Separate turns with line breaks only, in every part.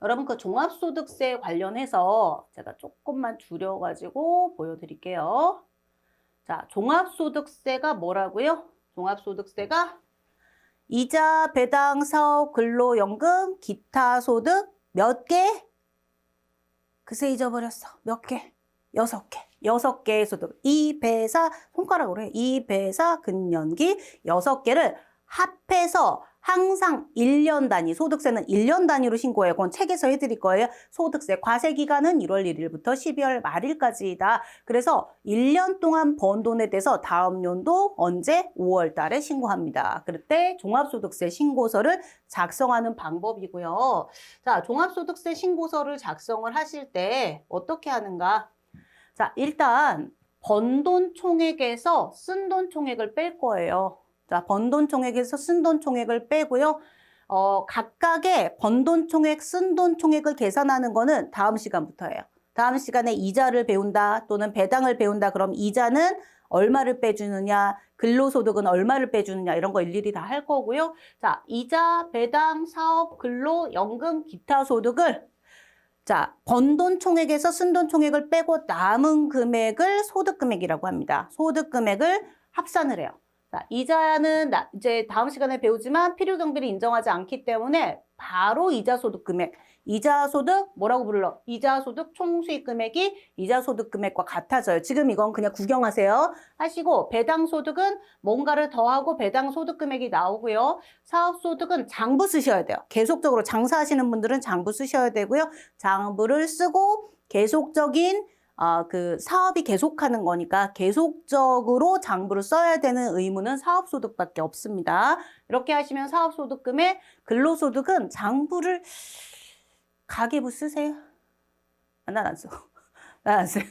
여러분 그 종합소득세 관련해서 제가 조금만 줄여가지고 보여드릴게요. 자, 종합소득세가 뭐라고요? 종합소득세가 이자, 배당, 사업, 근로연금, 기타 소득 몇 개? 글쎄 잊어버렸어. 몇 개? 6개. 6개의 소득. 이배사, 손가락으로 해. 이배사, 근년기 6개를 합해서 항상 1년 단위, 소득세는 1년 단위로 신고해요. 그건 책에서 해드릴 거예요. 소득세 과세기간은 1월 1일부터 12월 말일까지이다. 그래서 1년 동안 번 돈에 대해서 다음 연도 언제? 5월 달에 신고합니다. 그럴 때 종합소득세 신고서를 작성하는 방법이고요. 자, 종합소득세 신고서를 작성을 하실 때 어떻게 하는가? 자, 일단 번 돈 총액에서 쓴 돈 총액을 뺄 거예요. 자, 번 돈 총액에서 쓴 돈 총액을 빼고요. 각각의 번 돈 총액, 쓴 돈 총액을 계산하는 거는 다음 시간부터예요. 다음 시간에 이자를 배운다 또는 배당을 배운다. 그럼 이자는 얼마를 빼주느냐, 근로소득은 얼마를 빼주느냐 이런 거 일일이 다 할 거고요. 자, 이자, 배당, 사업, 근로, 연금, 기타 소득을 자, 번 돈 총액에서 쓴 돈 총액을 빼고 남은 금액을 소득금액이라고 합니다. 소득금액을 합산을 해요. 자, 이자는 이제 다음 시간에 배우지만 필요경비를 인정하지 않기 때문에 바로 이자소득금액, 이자소득 뭐라고 불러? 이자소득 총수익금액이 이자소득금액과 같아져요. 지금 이건 그냥 구경하세요. 하시고 배당소득은 뭔가를 더하고 배당소득금액이 나오고요. 사업소득은 장부 쓰셔야 돼요. 계속적으로 장사하시는 분들은 장부 쓰셔야 되고요. 장부를 쓰고 계속적인 그 사업이 계속하는 거니까 계속적으로 장부를 써야 되는 의무는 사업소득밖에 없습니다. 이렇게 하시면 사업소득금에 근로소득은 장부를 가계부 쓰세요? 난 안 써. 난 안 써요.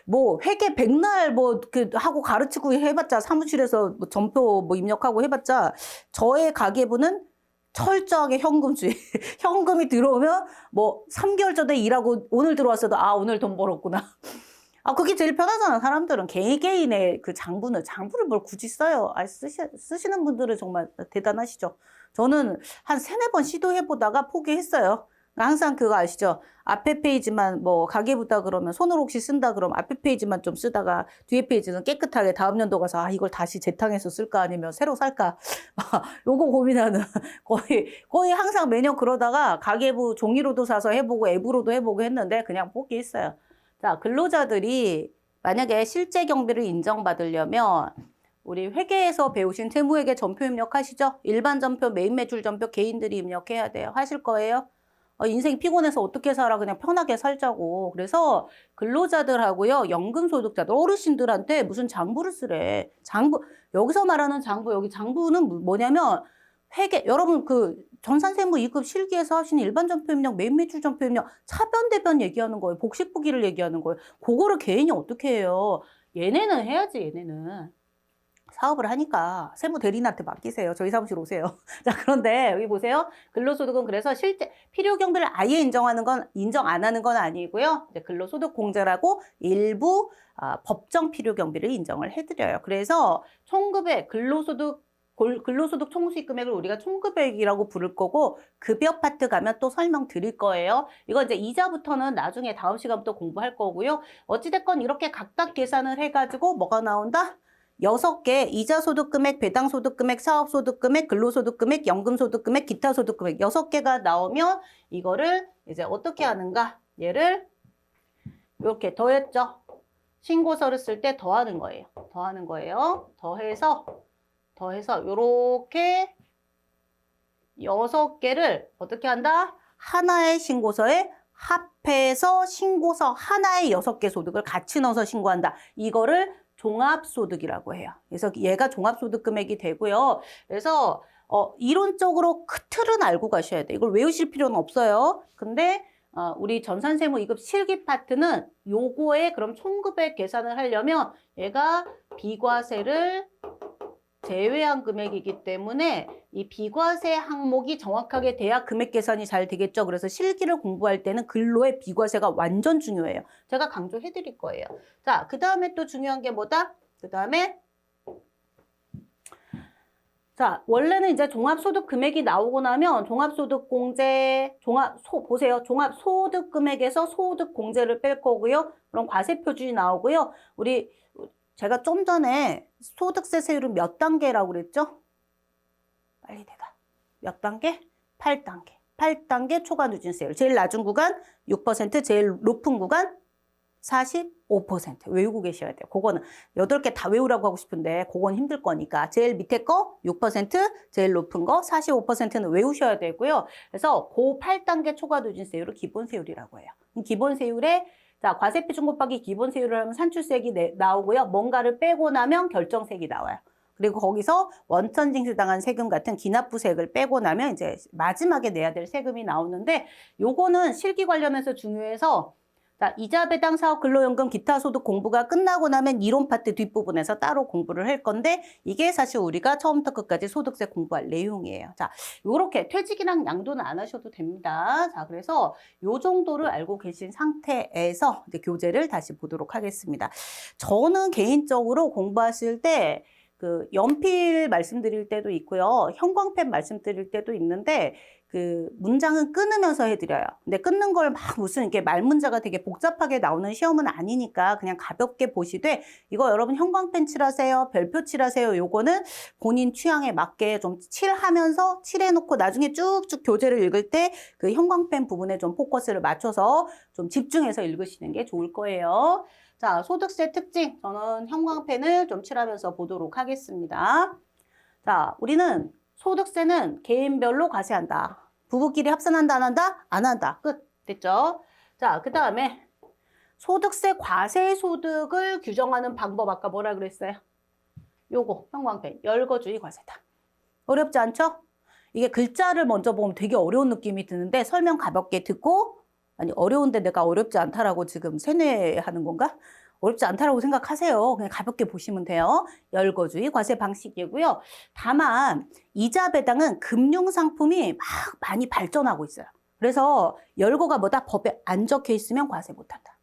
뭐 회계 백날 뭐 그 하고 가르치고 해봤자 사무실에서 뭐 전표 뭐 입력하고 해봤자 저의 가계부는 철저하게 현금주의. 현금이 들어오면 뭐 3개월 전에 일하고 오늘 들어왔어도 오늘 돈 벌었구나. 그게 제일 편하잖아. 사람들은 개인의 그 장부를 뭘 굳이 써요. 쓰시는 분들은 정말 대단하시죠. 저는 한 3-4번 시도해보다가 포기했어요. 항상 그거 아시죠? 앞에 페이지만 뭐 가계부다 그러면 손으로 혹시 쓴다 그러면 앞에 페이지만 좀 쓰다가 뒤에 페이지는 깨끗하게 다음 연도 가서 이걸 다시 재탕해서 쓸까 아니면 새로 살까 요거 고민하는 거의 항상 매년 그러다가 가계부 종이로도 사서 해보고 앱으로도 해보고 했는데 그냥 포기했어요. 자, 근로자들이 만약에 실제 경비를 인정받으려면 우리 회계에서 배우신 세무회계 전표 입력하시죠? 일반 전표, 메인 매출 전표 개인들이 입력해야 돼요. 하실 거예요? 인생 피곤해서 어떻게 살아? 그냥 편하게 살자고. 그래서 근로자들하고요, 연금소득자들, 어르신들한테 무슨 장부를 쓰래. 여기서 말하는 장부, 여기 장부는 뭐냐면 회계, 여러분 그 전산세무 2급 실기에서 하시는 일반 전표 입력, 메인 매출 전표 입력, 차변, 대변 얘기하는 거예요. 복식부기를 얘기하는 거예요. 그거를 개인이 어떻게 해요? 얘네는 해야지, 얘네는. 사업을 하니까 세무 대리인한테 맡기세요. 저희 사무실 오세요. 자, 그런데 여기 보세요. 근로소득은 그래서 실제 필요 경비를 아예 인정 안 하는 건 아니고요. 이제 근로소득 공제라고 일부 법정 필요 경비를 인정을 해드려요. 그래서 총급액 근로소득 총수익 금액을 우리가 총급액이라고 부를 거고 급여 파트 가면 또 설명드릴 거예요. 이거 이제 이자부터는 나중에 다음 시간부터 공부할 거고요. 어찌됐건 이렇게 각각 계산을 해가지고 뭐가 나온다? 6개, 이자소득금액, 배당소득금액, 사업소득금액, 근로소득금액, 연금소득금액, 기타소득금액 6개가 나오면 이거를 이제 어떻게 하는가? 얘를 이렇게 더했죠. 신고서를 쓸 때 더하는 거예요. 더하는 거예요. 더해서 이렇게 6개를 어떻게 한다? 하나의 신고서에 합해서 신고서 하나의 6개 소득을 같이 넣어서 신고한다. 이거를 종합소득이라고 해요. 그래서 얘가 종합소득 금액이 되고요. 그래서 이론적으로 그 틀은 알고 가셔야 돼요. 이걸 외우실 필요는 없어요. 근데 우리 전산세무 2급 실기 파트는 요거에 그럼 총급액 계산을 하려면 얘가 비과세를 제외한 금액이기 때문에 이 비과세 항목이 정확하게 돼야 금액 계산이 잘 되겠죠. 그래서 실기를 공부할 때는 근로의 비과세가 완전 중요해요. 제가 강조해 드릴 거예요. 자, 그 다음에 또 중요한 게 뭐다? 그 다음에 자, 원래는 이제 종합소득 금액이 나오고 나면 종합소득공제, 보세요. 종합소득 금액에서 소득공제를 뺄 거고요. 그럼 과세표준이 나오고요. 제가 좀 전에 소득세 세율은 몇 단계라고 그랬죠? 빨리 대답. 몇 단계? 8단계. 8단계 초과 누진세율. 제일 낮은 구간 6%, 제일 높은 구간 45%. 외우고 계셔야 돼요. 그거는 8개 다 외우라고 하고 싶은데 그건 힘들 거니까. 제일 밑에 거 6%, 제일 높은 거 45%는 외우셔야 되고요. 그래서 그 8단계 초과 누진세율을 기본세율이라고 해요. 기본세율에 자, 과세표준 곱하기 기본세율을 하면 산출세액이 나오고요. 뭔가를 빼고 나면 결정세액이 나와요. 그리고 거기서 원천징수당한 세금 같은 기납부세액을 빼고 나면 이제 마지막에 내야 될 세금이 나오는데 요거는 실기 관련해서 중요해서 자, 이자 배당 사업 근로연금 기타 소득 공부가 끝나고 나면 이론 파트 뒷부분에서 따로 공부를 할 건데 이게 사실 우리가 처음부터 끝까지 소득세 공부할 내용이에요. 자, 요렇게 퇴직이랑 양도는 안 하셔도 됩니다. 자, 그래서 요 정도를 알고 계신 상태에서 이제 교재를 다시 보도록 하겠습니다. 저는 개인적으로 공부하실 때 그 연필 말씀드릴 때도 있고요. 형광펜 말씀드릴 때도 있는데 그 문장은 끊으면서 해드려요. 근데 끊는 걸 막 무슨 이렇게 말문자가 되게 복잡하게 나오는 시험은 아니니까 그냥 가볍게 보시되 이거 여러분 형광펜 칠하세요. 별표 칠하세요. 요거는 본인 취향에 맞게 좀 칠하면서 칠해놓고 나중에 쭉쭉 교재를 읽을 때 그 형광펜 부분에 좀 포커스를 맞춰서 좀 집중해서 읽으시는 게 좋을 거예요. 자, 소득세 특징. 저는 형광펜을 좀 칠하면서 보도록 하겠습니다. 자, 우리는 소득세는 개인별로 과세한다. 부부끼리 합산한다, 안 한다? 안 한다. 끝. 됐죠? 자, 그 다음에 소득세 과세 소득을 규정하는 방법 아까 뭐라 그랬어요? 요거, 형광펜. 열거주의 과세다. 어렵지 않죠? 이게 글자를 먼저 보면 되게 어려운 느낌이 드는데 설명 가볍게 듣고 아니 어려운데 내가 어렵지 않다라고 지금 세뇌하는 건가? 어렵지 않다라고 생각하세요. 그냥 가볍게 보시면 돼요. 열거주의 과세 방식이고요. 다만 이자 배당은 금융상품이 막 많이 발전하고 있어요. 그래서 열거가 뭐다? 법에 안 적혀 있으면 과세 못한다.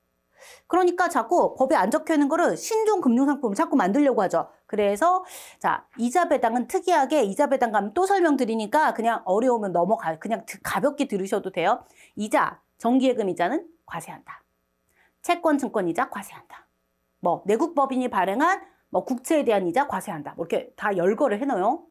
그러니까 자꾸 법에 안 적혀 있는 거를 신종 금융상품을 자꾸 만들려고 하죠. 그래서 자, 이자 배당은 특이하게 이자 배당 가면 또 설명드리니까 그냥 어려우면 그냥 가볍게 들으셔도 돼요. 이자, 정기예금 이자는 과세한다. 채권, 증권 이자 과세한다. 뭐 내국법인이 발행한 뭐 국채에 대한 이자 과세한다. 뭐 이렇게 다 열거를 해놔요.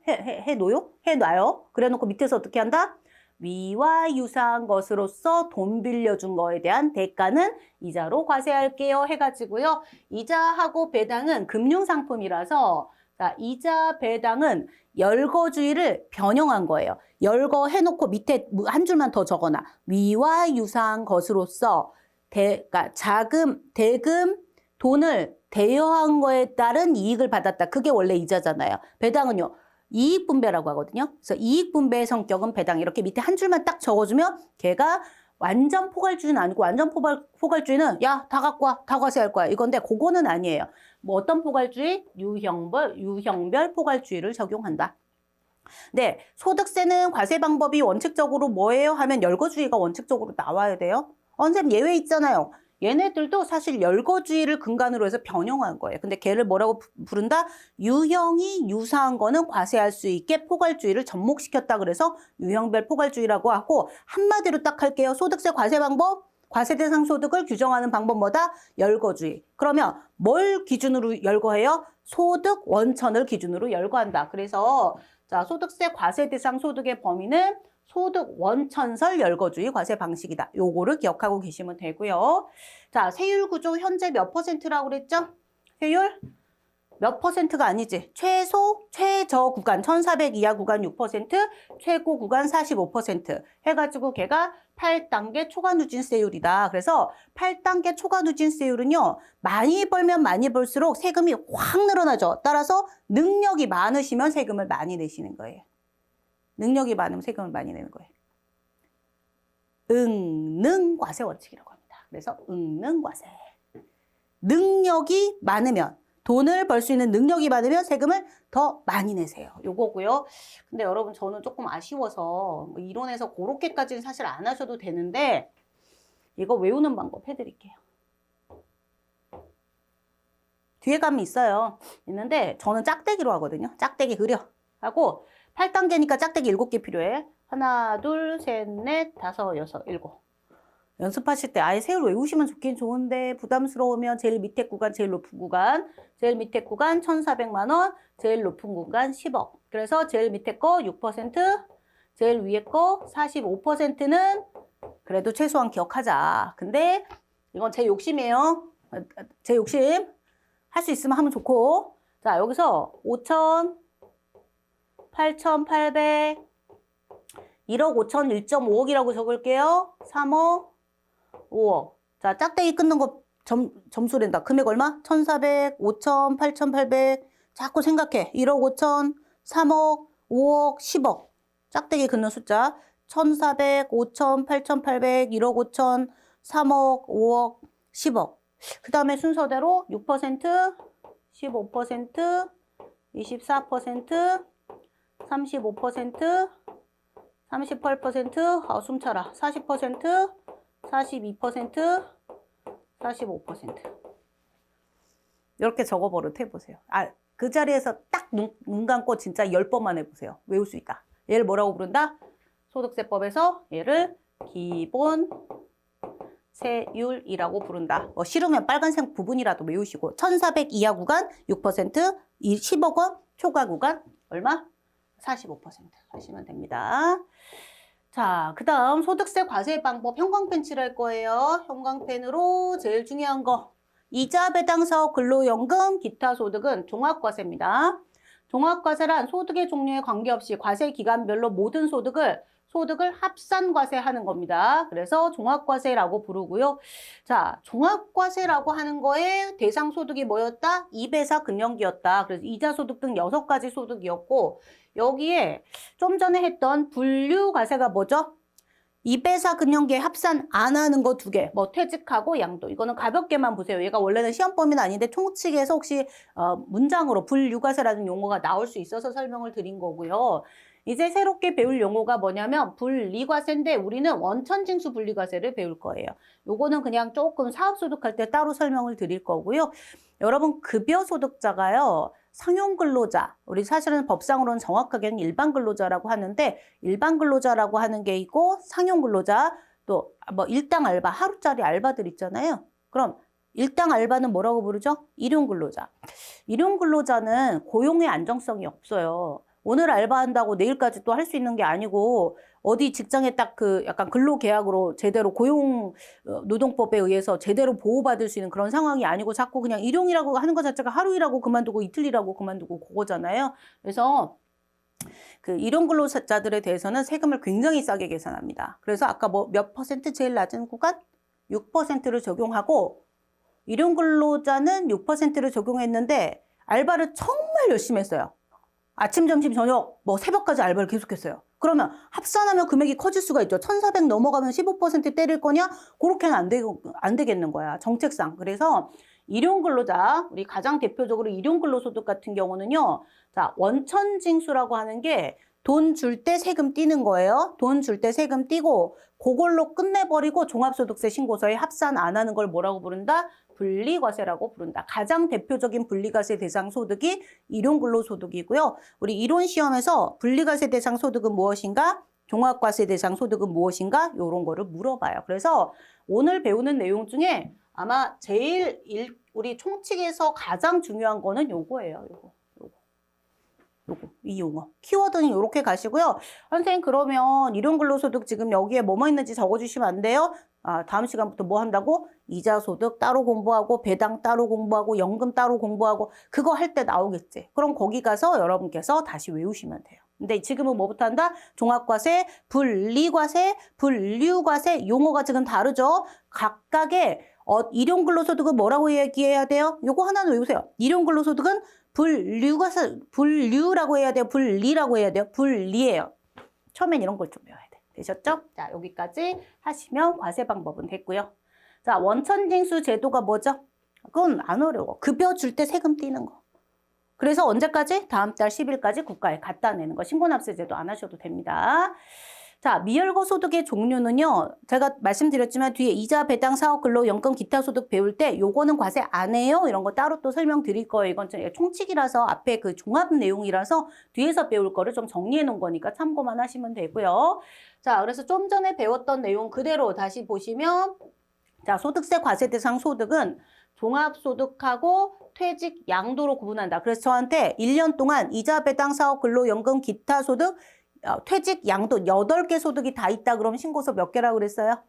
그래놓고 밑에서 어떻게 한다? 위와 유사한 것으로서 돈 빌려준 거에 대한 대가는 이자로 과세할게요 해가지고요. 이자하고 배당은 금융상품이라서 자, 이자 배당은 열거주의를 변형한 거예요. 열거 해놓고 밑에 한 줄만 더 적어놔. 위와 유사한 것으로서 그러니까 대금, 돈을 대여한 거에 따른 이익을 받았다. 그게 원래 이자잖아요. 배당은요. 이익 분배라고 하거든요. 그래서 이익 분배의 성격은 배당. 이렇게 밑에 한 줄만 딱 적어주면 걔가 완전 포괄주의는 아니고 완전 포괄주의는 야, 다 갖고 와. 다 과세할 거야. 이건데 그거는 아니에요. 뭐 어떤 포괄주의? 유형별 포괄주의를 적용한다. 네, 소득세는 과세 방법이 원칙적으로 뭐예요? 하면 열거주의가 원칙적으로 나와야 돼요. 선생님 예외 있잖아요. 얘네들도 사실 열거주의를 근간으로 해서 변형한 거예요. 근데 걔를 뭐라고 부른다? 유형이 유사한 거는 과세할 수 있게 포괄주의를 접목시켰다 그래서 유형별 포괄주의라고 하고 한마디로 딱 할게요. 소득세 과세 방법, 과세 대상 소득을 규정하는 방법 뭐다? 열거주의. 그러면 뭘 기준으로 열거해요? 소득 원천을 기준으로 열거한다. 그래서 자, 소득세 과세 대상 소득의 범위는 소득 원천설 열거주의 과세 방식이다. 요거를 기억하고 계시면 되고요. 자, 세율 구조 현재 몇 %라고 그랬죠? 세율 몇 %가 아니지. 최저 구간 1400 이하 구간 6%, 최고 구간 45% 해가지고 걔가 8단계 초과 누진세율이다. 그래서 8단계 초과 누진세율은요. 많이 벌면 많이 벌수록 세금이 확 늘어나죠. 따라서 능력이 많으시면 세금을 많이 내시는 거예요. 능력이 많으면 세금을 많이 내는 거예요. 응능과세 원칙이라고 합니다. 그래서 응능과세. 능력이 많으면 돈을 벌 수 있는 능력이 많으면 세금을 더 많이 내세요. 요거고요. 근데 여러분 저는 조금 아쉬워서 이론에서 그렇게까지는 사실 안 하셔도 되는데 이거 외우는 방법 해드릴게요. 뒤에 가면 있어요. 있는데 저는 짝대기로 하거든요. 짝대기 그려. 하고 8단계니까 짝대기 7개 필요해. 하나, 둘, 셋, 넷, 다섯, 여섯, 일곱. 연습하실 때 아예 세율 외우시면 좋긴 좋은데 부담스러우면 제일 밑에 구간, 제일 높은 구간, 제일 밑에 구간 1,400만 원, 제일 높은 구간 10억. 그래서 제일 밑에 거 6%, 제일 위에 거 45%는 그래도 최소한 기억하자. 근데 이건 제 욕심이에요. 제 욕심. 할 수 있으면 하면 좋고. 자, 여기서 5천, 8,800, 1억 5천 1.5억이라고 적을게요. 3억, 5억. 자, 짝대기 끊는 거 점수랜다. 금액 얼마? 1,400, 5천, 8,800. 자꾸 생각해. 1억 5천, 3억, 5억, 10억. 짝대기 끊는 숫자. 1,400, 5천, 8,800, 1억 5천, 3억, 5억, 10억. 그 다음에 순서대로 6%, 15%, 24%, 35%, 38%, 숨차라. 40%, 42%, 45%. 이렇게 적어버릇 해보세요. 그 자리에서 딱 눈 감고 진짜 10번만 해보세요. 외울 수 있다. 얘를 뭐라고 부른다? 소득세법에서 얘를 기본 세율이라고 부른다. 싫으면 빨간색 부분이라도 외우시고 1,400 이하 구간 6%, 10억 원 초과 구간 얼마? 45% 하시면 됩니다. 자, 그 다음 소득세 과세 방법 형광펜 칠할 거예요. 형광펜으로 제일 중요한 거. 이자 배당 사업 근로연금 기타 소득은 종합과세입니다. 종합과세란 소득의 종류에 관계없이 과세 기간별로 모든 소득을 합산과세하는 겁니다. 그래서 종합과세라고 부르고요. 자, 종합과세라고 하는 거에 대상 소득이 뭐였다? 이배사 근영기였다. 그래서 이자소득 등 6가지 소득이었고 여기에 좀 전에 했던 분류과세가 뭐죠? 이배사 근영기에 합산 안 하는 거 2개. 뭐 퇴직하고 양도. 이거는 가볍게만 보세요. 얘가 원래는 시험 범위는 아닌데 총칙에서 혹시 문장으로 분류과세라는 용어가 나올 수 있어서 설명을 드린 거고요. 이제 새롭게 배울 용어가 뭐냐면 분리과세인데 우리는 원천징수 분리과세를 배울 거예요. 요거는 그냥 조금 사업소득할 때 따로 설명을 드릴 거고요. 여러분 급여소득자가요. 상용근로자, 우리 사실은 법상으로는 정확하게는 일반근로자라고 하는데 일반근로자라고 하는 게 있고 상용근로자, 또 뭐 일당 알바, 하루짜리 알바들 있잖아요. 그럼 일당 알바는 뭐라고 부르죠? 일용근로자. 일용근로자는 고용의 안정성이 없어요. 오늘 알바한다고 내일까지 또 할 수 있는 게 아니고 어디 직장에 딱 그 약간 근로계약으로 제대로 고용 노동법에 의해서 제대로 보호받을 수 있는 그런 상황이 아니고 자꾸 그냥 일용이라고 하는 것 자체가 하루 일하고 그만두고 이틀 일하고 그만두고 그거잖아요. 그래서 그 일용 근로자들에 대해서는 세금을 굉장히 싸게 계산합니다. 그래서 아까 뭐 몇 퍼센트 제일 낮은 구간? 6%를 적용하고 일용 근로자는 6%를 적용했는데 알바를 정말 열심히 했어요. 아침, 점심, 저녁, 뭐 새벽까지 알바를 계속했어요. 그러면 합산하면 금액이 커질 수가 있죠. 1,400 넘어가면 15% 때릴 거냐? 그렇게는 안 되겠는 거야. 정책상. 그래서 일용근로자, 우리 가장 대표적으로 일용근로소득 같은 경우는요. 자, 원천징수라고 하는 게 돈 줄 때 세금 떼는 거예요. 돈 줄 때 세금 떼고 그걸로 끝내버리고 종합소득세 신고서에 합산 안 하는 걸 뭐라고 부른다? 분리과세라고 부른다. 가장 대표적인 분리과세 대상 소득이 일용근로소득이고요. 우리 이론 시험에서 분리과세 대상 소득은 무엇인가? 종합과세 대상 소득은 무엇인가? 이런 거를 물어봐요. 그래서 오늘 배우는 내용 중에 아마 제일 우리 총칙에서 가장 중요한 거는 요거예요. 이 용어. 키워드는 이렇게 가시고요. 선생님 그러면 일용근로소득 지금 여기에 뭐뭐 있는지 적어주시면 안 돼요? 다음 시간부터 뭐 한다고? 이자소득 따로 공부하고 배당 따로 공부하고 연금 따로 공부하고 그거 할 때 나오겠지. 그럼 거기 가서 여러분께서 다시 외우시면 돼요. 근데 지금은 뭐부터 한다? 종합과세, 분리과세, 분류과세 용어가 지금 다르죠? 각각의 일용근로소득은 뭐라고 얘기해야 돼요? 요거 하나는 외우세요. 일용근로소득은 분류라고 해야 돼요? 분리라고 해야 돼요? 분리예요. 처음엔 이런 걸 좀 외워야 돼. 되셨죠? 자, 여기까지 하시면 과세 방법은 됐고요. 자, 원천징수 제도가 뭐죠? 그건 안 어려워. 급여 줄 때 세금 떼는 거. 그래서 언제까지? 다음 달 10일까지 국가에 갖다 내는 거. 신고납세 제도 안 하셔도 됩니다. 자, 미열거 소득의 종류는요. 제가 말씀드렸지만 뒤에 이자, 배당, 사업, 근로, 연금, 기타 소득 배울 때 요거는 과세 안 해요. 이런 거 따로 또 설명드릴 거예요. 이건 총칙이라서 앞에 그 종합 내용이라서 뒤에서 배울 거를 좀 정리해 놓은 거니까 참고만 하시면 되고요. 자, 그래서 좀 전에 배웠던 내용 그대로 다시 보시면 자, 소득세 과세 대상 소득은 종합소득하고 퇴직 양도로 구분한다. 그래서 저한테 1년 동안 이자, 배당, 사업, 근로, 연금, 기타 소득, 퇴직, 양도 8개 소득이 다 있다. 그러면 신고서 몇 개라고 그랬어요?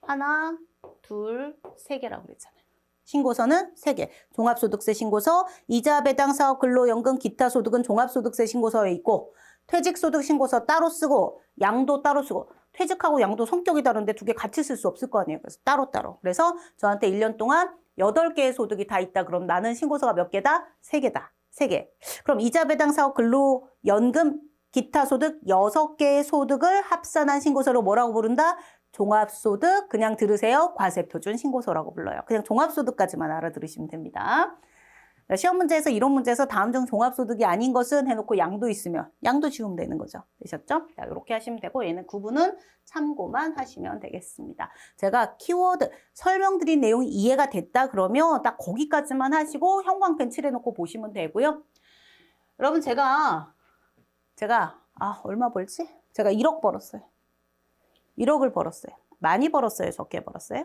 하나, 둘, 세 개라고 그랬잖아요. 신고서는 3개. 종합소득세 신고서, 이자, 배당, 사업, 근로, 연금, 기타 소득은 종합소득세 신고서에 있고 퇴직소득 신고서 따로 쓰고 양도 따로 쓰고 퇴직하고 양도 성격이 다른데 2개 같이 쓸 수 없을 거 아니에요. 그래서 따로따로. 그래서 저한테 1년 동안 8개의 소득이 다 있다. 그럼 나는 신고서가 몇 개다? 3개다. 3개. 그럼 이자, 배당, 사업, 근로, 연금, 기타 소득 6개의 소득을 합산한 신고서로 뭐라고 부른다? 종합소득. 그냥 들으세요. 과세표준 신고서라고 불러요. 그냥 종합소득까지만 알아들으시면 됩니다. 시험 문제에서 이론 문제에서 다음 중 종합소득이 아닌 것은 해놓고 양도 있으면 양도 지우면 되는 거죠. 되셨죠? 자, 이렇게 하시면 되고 얘는 구분은 참고만 하시면 되겠습니다. 제가 키워드 설명드린 내용이 이해가 됐다 그러면 딱 거기까지만 하시고 형광펜 칠해놓고 보시면 되고요. 여러분 제가 얼마 벌지? 제가 1억 벌었어요. 1억을 벌었어요. 많이 벌었어요? 적게 벌었어요?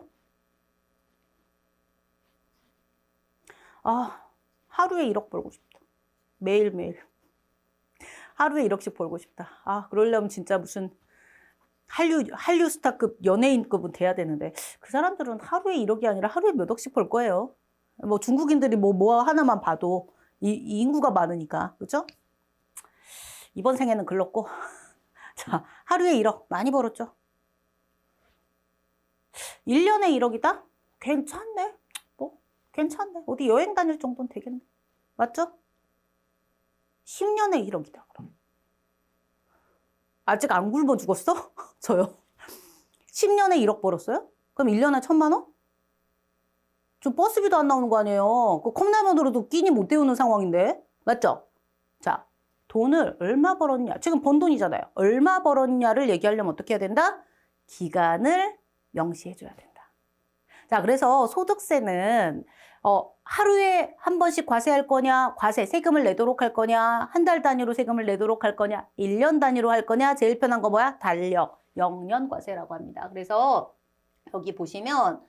하루에 1억 벌고 싶다. 매일매일. 하루에 1억씩 벌고 싶다. 그러려면 진짜 무슨 한류 스타급 연예인급은 돼야 되는데 그 사람들은 하루에 1억이 아니라 하루에 몇 억씩 벌 거예요. 뭐 중국인들이 뭐 하나만 봐도 이 인구가 많으니까. 그죠? 이번 생에는 글렀고 자, 하루에 1억 많이 벌었죠. 1년에 1억이다? 괜찮네. 괜찮네. 어디 여행 다닐 정도는 되겠네. 맞죠? 10년에 1억이다. 그럼. 아직 안 굶어 죽었어? 저요. 10년에 1억 벌었어요? 그럼 1년에 1,000만 원? 좀 버스비도 안 나오는 거 아니에요. 그 컵라면으로도 끼니 못 때우는 상황인데. 맞죠? 자, 돈을 얼마 벌었냐. 지금 번 돈이잖아요. 얼마 벌었냐를 얘기하려면 어떻게 해야 된다? 기간을 명시해줘야 된다. 자, 그래서 소득세는 하루에 한 번씩 과세할 거냐, 세금을 내도록 할 거냐, 한 달 단위로 세금을 내도록 할 거냐, 1년 단위로 할 거냐, 제일 편한 거 뭐야? 달력, 영년과세라고 합니다. 그래서 여기 보시면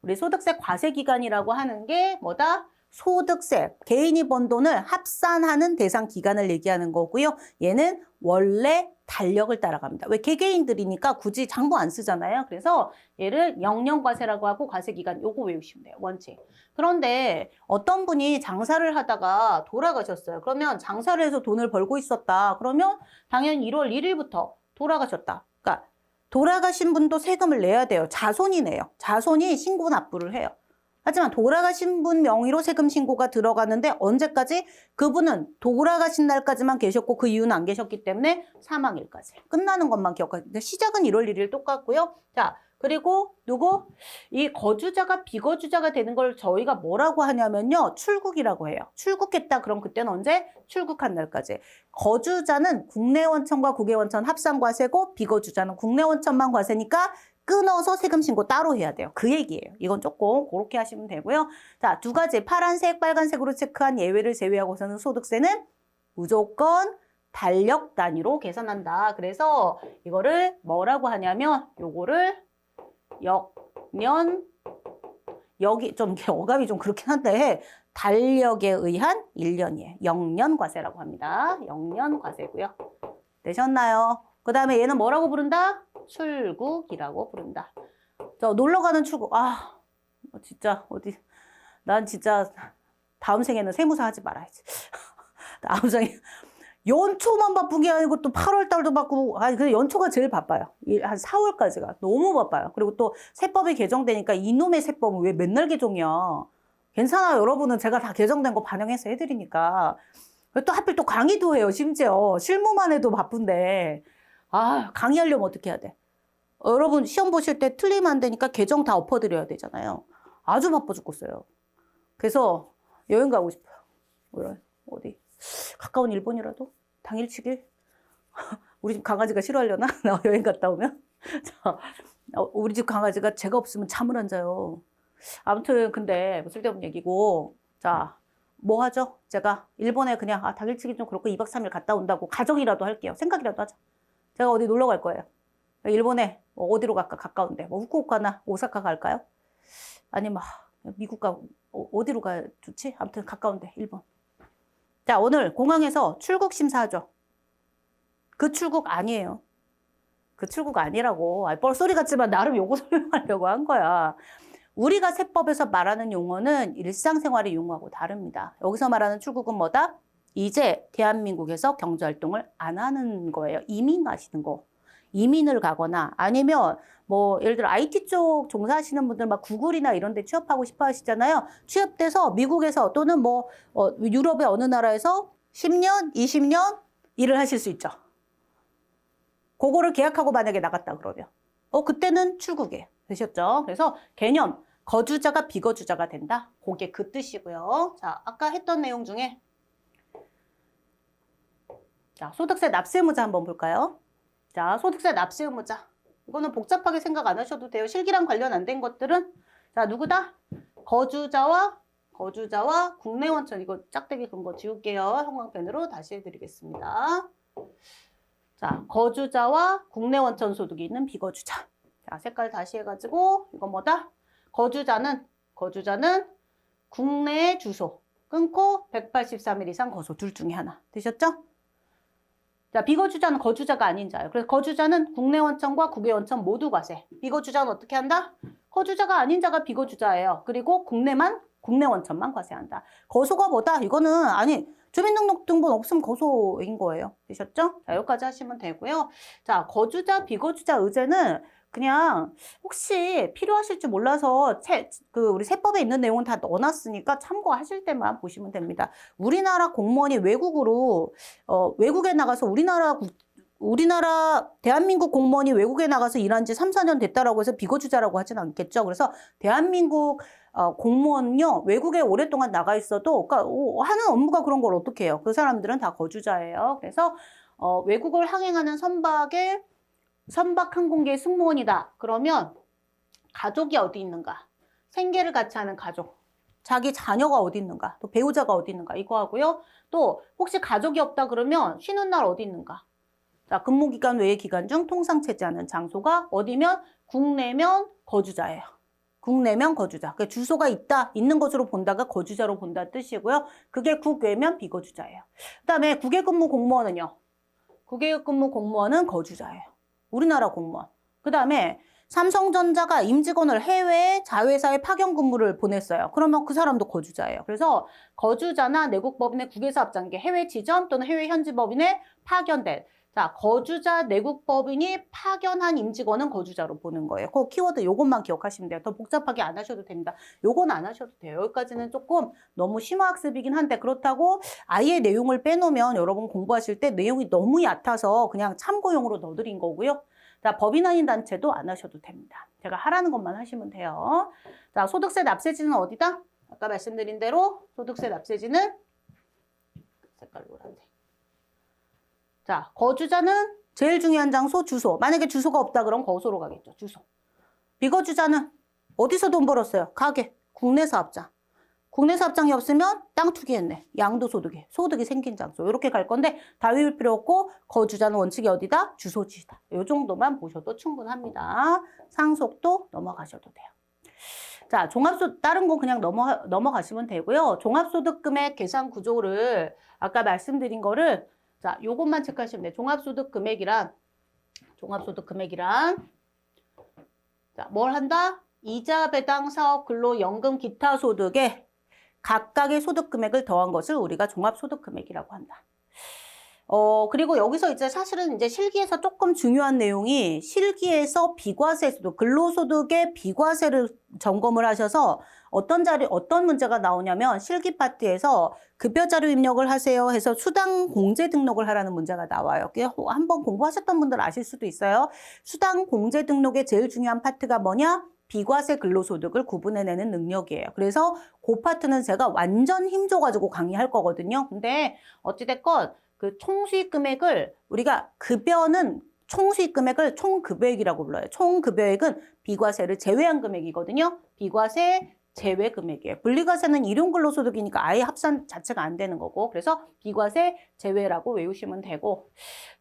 우리 소득세 과세 기간이라고 하는 게 뭐다? 소득세, 개인이 번 돈을 합산하는 대상 기간을 얘기하는 거고요. 얘는 원래 달력을 따라갑니다. 왜 개개인들이니까 굳이 장부 안 쓰잖아요. 그래서 얘를 영년과세라고 하고 과세기간 요거 외우시면 돼요. 원칙. 그런데 어떤 분이 장사를 하다가 돌아가셨어요. 그러면 장사를 해서 돈을 벌고 있었다. 그러면 당연히 1월 1일부터 돌아가셨다. 그러니까 돌아가신 분도 세금을 내야 돼요. 자손이 내요. 자손이 신고 납부를 해요. 하지만 돌아가신 분 명의로 세금 신고가 들어가는데 언제까지? 그분은 돌아가신 날까지만 계셨고 그 이유는 안 계셨기 때문에 사망일까지 끝나는 것만 기억하시면 돼요. 시작은 1월 1일 똑같고요. 자, 그리고 누구? 이 거주자가 비거주자가 되는 걸 저희가 뭐라고 하냐면요. 출국이라고 해요. 출국했다. 그럼 그때는 언제? 출국한 날까지. 거주자는 국내 원천과 국외 원천 합산과세고 비거주자는 국내 원천만 과세니까 끊어서 세금 신고 따로 해야 돼요. 그 얘기예요. 이건 조금 그렇게 하시면 되고요. 자, 2가지 파란색, 빨간색으로 체크한 예외를 제외하고서는 소득세는 무조건 달력 단위로 계산한다. 그래서 이거를 뭐라고 하냐면 요거를 역년 여기 좀 어감이 좀 그렇긴 한데 달력에 의한 1년이에요. 역년과세라고 합니다. 역년과세고요. 되셨나요? 그 다음에 얘는 뭐라고 부른다? 출국이라고 부른다. 저 놀러 가는 출국. 진짜 난 진짜 다음 생에는 세무사 하지 말아야지. 다음 생에 연초만 바쁜 게 아니고 또 8월 달도 바쁘고 근데 연초가 제일 바빠요. 한 4월까지가 너무 바빠요. 그리고 또 세법이 개정되니까 이놈의 세법은 왜 맨날 개정이야. 괜찮아요. 여러분은 제가 다 개정된 거 반영해서 해드리니까. 또 하필 또 강의도 해요. 심지어 실무만 해도 바쁜데 강의하려면 어떻게 해야 돼? 여러분 시험 보실 때 틀리면 안 되니까 개정 다 엎어드려야 되잖아요. 아주 바빠 죽겠어요. 그래서 여행 가고 싶어요. 어디? 가까운 일본이라도? 당일치기? 우리 집 강아지가 싫어하려나? 나 여행 갔다 오면? 자, 우리 집 강아지가 제가 없으면 잠을 안 자요. 아무튼 근데 뭐 쓸데없는 얘기고. 자, 뭐 하죠? 제가 일본에 그냥 당일치기 좀 그렇고 2박 3일 갔다 온다고 가정이라도 할게요. 생각이라도 하자. 제가 어디 놀러 갈 거예요. 일본에 뭐 어디로 갈까? 가까운데. 뭐 후쿠오카나 오사카 갈까요? 아니면 미국 가 어디로 가야 좋지? 아무튼 가까운데 일본. 자, 오늘 공항에서 출국 심사하죠. 그 출국 아니에요. 그 출국 아니라고. 뻘소리 같지만 나름 요거 설명하려고 한 거야. 우리가 세법에서 말하는 용어는 일상생활의 용어하고 다릅니다. 여기서 말하는 출국은 뭐다? 이제 대한민국에서 경제활동을 안 하는 거예요. 이민 가시는 거. 이민을 가거나 아니면 뭐 예를 들어 IT 쪽 종사하시는 분들 막 구글이나 이런 데 취업하고 싶어 하시잖아요. 취업돼서 미국에서 또는 뭐 유럽의 어느 나라에서 10년, 20년 일을 하실 수 있죠. 그거를 계약하고 만약에 나갔다 그러면 그때는 출국이에요. 되셨죠? 그래서 개념 거주자가 비거주자가 된다. 그게 그 뜻이고요. 자, 아까 했던 내용 중에 자, 소득세 납세 의무자 한번 볼까요? 자, 소득세 납세 의무자. 이거는 복잡하게 생각 안 하셔도 돼요. 실기랑 관련 안 된 것들은 자, 누구다? 거주자와 국내 원천. 이거 짝대기 그런 거 지울게요. 형광펜으로 다시 해드리겠습니다. 자, 거주자와 국내 원천 소득이 있는 비거주자. 자, 색깔 다시 해가지고 이거 뭐다? 거주자는 국내의 주소 끊고 183일 이상 거소 둘 중에 하나. 되셨죠? 자, 비거주자는 거주자가 아닌 자예요. 그래서 거주자는 국내 원천과 국외 원천 모두 과세. 비거주자는 어떻게 한다? 거주자가 아닌 자가 비거주자예요. 그리고 국내 원천만 과세한다. 거소가 뭐다? 이거는 주민등록등본 없으면 거소인 거예요. 되셨죠? 자, 여기까지 하시면 되고요. 자, 거주자, 비거주자 의제는 그냥 혹시 필요하실 줄 몰라서 우리 세법에 있는 내용은 다 넣어놨으니까 참고하실 때만 보시면 됩니다. 우리나라 공무원이 외국에 나가서 우리나라 대한민국 공무원이 외국에 나가서 일한 지 3, 4년 됐다라고 해서 비거주자라고 하진 않겠죠. 그래서 대한민국 공무원은요, 외국에 오랫동안 나가 있어도, 그러니까 하는 업무가 그런 걸 어떻게 해요? 그 사람들은 다 거주자예요. 그래서 외국을 항행하는 선박 항공기의 승무원이다. 그러면 가족이 어디 있는가? 생계를 같이 하는 가족. 자기 자녀가 어디 있는가? 또 배우자가 어디 있는가? 이거 하고요. 또 혹시 가족이 없다 그러면 쉬는 날 어디 있는가? 자, 근무기간 외의 기간 중 통상 체제하는 장소가 어디면 국내면 거주자예요. 국내면 거주자. 그러니까 주소가 있는 것으로 본다가 거주자로 본다 뜻이고요. 그게 국외면 비거주자예요. 그다음에 국외근무 공무원은요. 국외근무 공무원은 거주자예요. 우리나라 공무원. 그다음에 삼성전자가 임직원을 해외에 자회사에 파견 근무를 보냈어요. 그러면 그 사람도 거주자예요. 그래서 거주자나 내국법인의 국외사업장계 해외 지점 또는 해외 현지법인에 파견된 자, 거주자 내국법인이 파견한 임직원은 거주자로 보는 거예요. 그 키워드 요것만 기억하시면 돼요. 더 복잡하게 안 하셔도 됩니다. 요건 안 하셔도 돼요. 여기까지는 조금 너무 심화학습이긴 한데 그렇다고 아예 내용을 빼놓으면 여러분 공부하실 때 내용이 너무 얕아서 그냥 참고용으로 넣어드린 거고요. 자, 법인 아닌 단체도 안 하셔도 됩니다. 제가 하라는 것만 하시면 돼요. 자, 소득세 납세지는 어디다? 아까 말씀드린 대로 소득세 납세지는 색깔 노란색. 자, 거주자는 제일 중요한 장소, 주소. 만약에 주소가 없다 그러면 거소로 가겠죠, 주소. 비거주자는 어디서 돈 벌었어요? 가게, 국내 사업장. 국내 사업장이 없으면 땅 투기했네. 양도소득이, 소득이 생긴 장소. 이렇게 갈 건데 다 외울 필요 없고 거주자는 원칙이 어디다? 주소지다. 이 정도만 보셔도 충분합니다. 상속도 넘어가셔도 돼요. 자, 다른 거 그냥 넘어가시면 되고요. 종합소득금액 계산 구조를 아까 말씀드린 거를 자, 요것만 체크하시면 돼요. 종합소득금액이란 자, 뭘 한다? 이자, 배당, 사업, 근로, 연금, 기타 소득에 각각의 소득금액을 더한 것을 우리가 종합소득금액이라고 한다. 그리고 여기서 이제 사실은 이제 실기에서 조금 중요한 내용이 실기에서 비과세 소득, 근로소득의 비과세를 점검을 하셔서 어떤 문제가 나오냐면 실기 파트에서 급여자료 입력을 하세요 해서 수당 공제 등록을 하라는 문제가 나와요. 한번 공부하셨던 분들 아실 수도 있어요. 수당 공제 등록의 제일 중요한 파트가 뭐냐? 비과세 근로소득을 구분해내는 능력이에요. 그래서 그 파트는 제가 완전 힘줘가지고 강의할 거거든요. 근데 어찌됐건 그 총수익 금액을 우리가 급여는 총수익 금액을 총급여액이라고 불러요. 총급여액은 비과세를 제외한 금액이거든요. 비과세 제외 금액이에요. 분리과세는 일용근로소득이니까 아예 합산 자체가 안 되는 거고, 그래서 비과세 제외라고 외우시면 되고.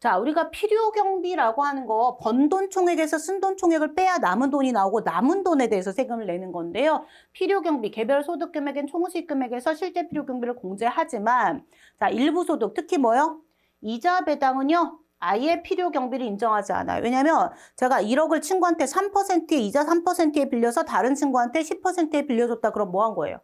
자, 우리가 필요경비라고 하는 거, 번 돈 총액에서 쓴 돈 총액을 빼야 남은 돈이 나오고, 남은 돈에 대해서 세금을 내는 건데요. 필요경비, 개별 소득 금액인 총수익 금액에서 실제 필요경비를 공제하지만, 자, 일부 소득, 특히 뭐요? 이자 배당은요, 아예 필요 경비를 인정하지 않아요. 왜냐면 제가 1억을 친구한테 3%에 이자 3%에 빌려서 다른 친구한테 10%에 빌려줬다. 그럼 뭐 한 거예요?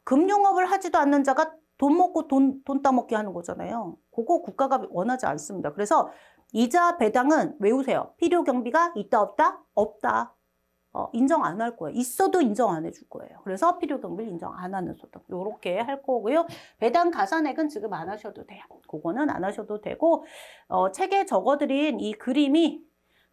금융업을 하지도 않는 자가 돈 먹고 돈 따먹게 하는 거잖아요. 그거 국가가 원하지 않습니다. 그래서 이자 배당은 외우세요. 필요 경비가 있다 없다? 없다. 인정 안 할 거예요. 있어도 인정 안 해줄 거예요. 그래서 필요 경비를 인정 안 하는 소득. 요렇게 할 거고요. 배당 가산액은 지금 안 하셔도 돼요. 그거는 안 하셔도 되고, 책에 적어드린 이 그림이,